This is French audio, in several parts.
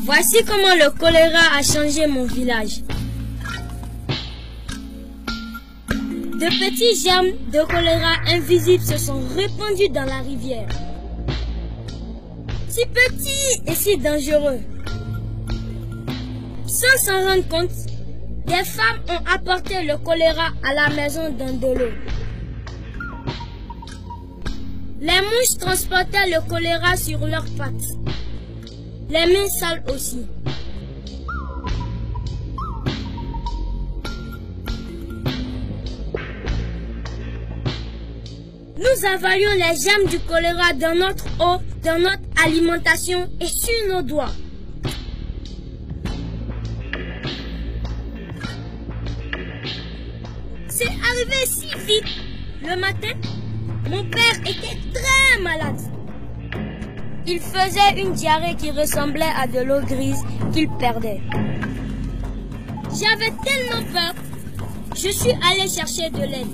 Voici comment le choléra a changé mon village. De petits germes de choléra invisibles se sont répandus dans la rivière. Si petits et si dangereux. Sans s'en rendre compte, des femmes ont apporté le choléra à la maison dans de l'eau. Les mouches transportaient le choléra sur leurs pattes. Les mains sales aussi. Nous avalions les germes du choléra dans notre eau, dans notre alimentation et sur nos doigts. C'est arrivé si vite. Le matin, mon père était très malade. Il faisait une diarrhée qui ressemblait à de l'eau grise qu'il perdait. J'avais tellement peur, je suis allée chercher de l'aide.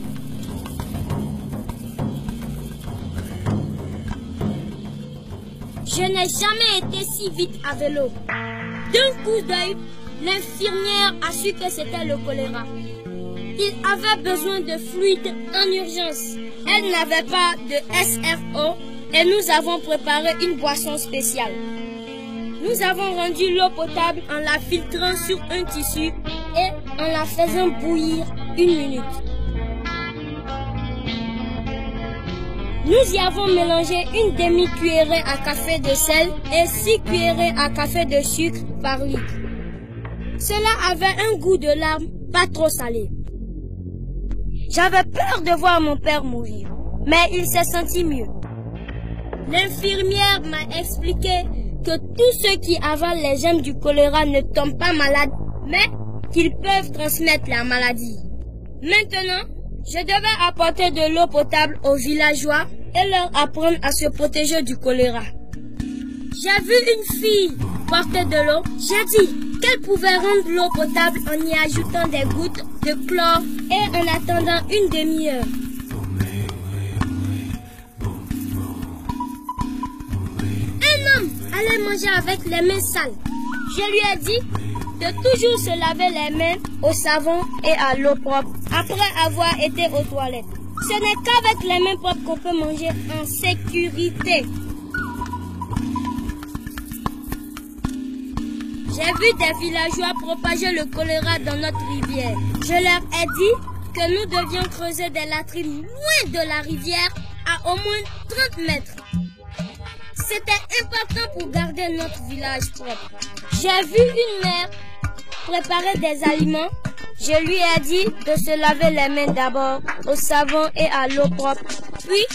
Je n'ai jamais été si vite à vélo. D'un coup d'œil, l'infirmière a su que c'était le choléra. Il avait besoin de fluide en urgence. Elle n'avait pas de SRO et nous avons préparé une boisson spéciale. Nous avons rendu l'eau potable en la filtrant sur un tissu et en la faisant bouillir 1 minute. Nous y avons mélangé une demi-cuillerée à café de sel et 6 cuillerées à café de sucre par litre. Cela avait un goût de larmes pas trop salé. J'avais peur de voir mon père mourir, mais il s'est senti mieux. L'infirmière m'a expliqué que tous ceux qui avalent les germes du choléra ne tombent pas malades, mais qu'ils peuvent transmettre la maladie. Maintenant, je devais apporter de l'eau potable aux villageois et leur apprendre à se protéger du choléra. J'ai vu une fille porter de l'eau. J'ai dit qu'elle pouvait rendre l'eau potable en y ajoutant des gouttes de chlore et en attendant 1 demi-heure. Un homme allait manger avec les mains sales. Je lui ai dit de toujours se laver les mains au savon et à l'eau propre après avoir été aux toilettes. Ce n'est qu'avec les mains propres qu'on peut manger en sécurité. J'ai vu des villageois propager le choléra dans notre rivière. Je leur ai dit que nous devions creuser des latrines loin de la rivière à au moins 30 mètres. C'était important pour garder notre village propre. J'ai vu une mère préparer des aliments. Je lui ai dit de se laver les mains d'abord au savon et à l'eau propre, puis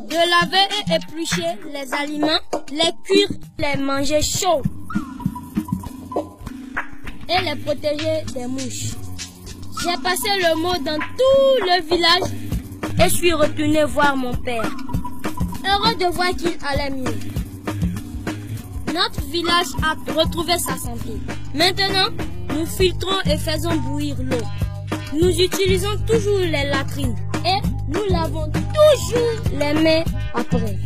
de laver et éplucher les aliments, les cuire, les manger chauds et les protéger des mouches. J'ai passé le mot dans tout le village et suis retourné voir mon père, heureux de voir qu'il allait mieux. Notre village a retrouvé sa santé. Maintenant, nous filtrons et faisons bouillir l'eau. Nous utilisons toujours les latrines et nous lavons toujours les mains après.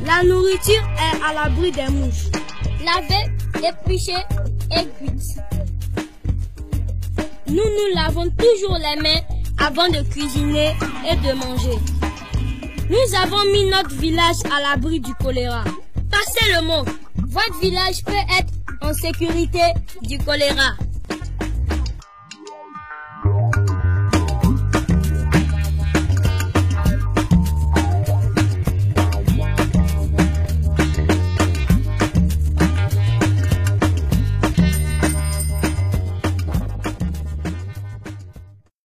La nourriture est à l'abri des mouches. Lavée, épluchée et cuite. Nous nous lavons toujours les mains avant de cuisiner et de manger. Nous avons mis notre village à l'abri du choléra. Passez le mot. Votre village peut être en sécurité du choléra.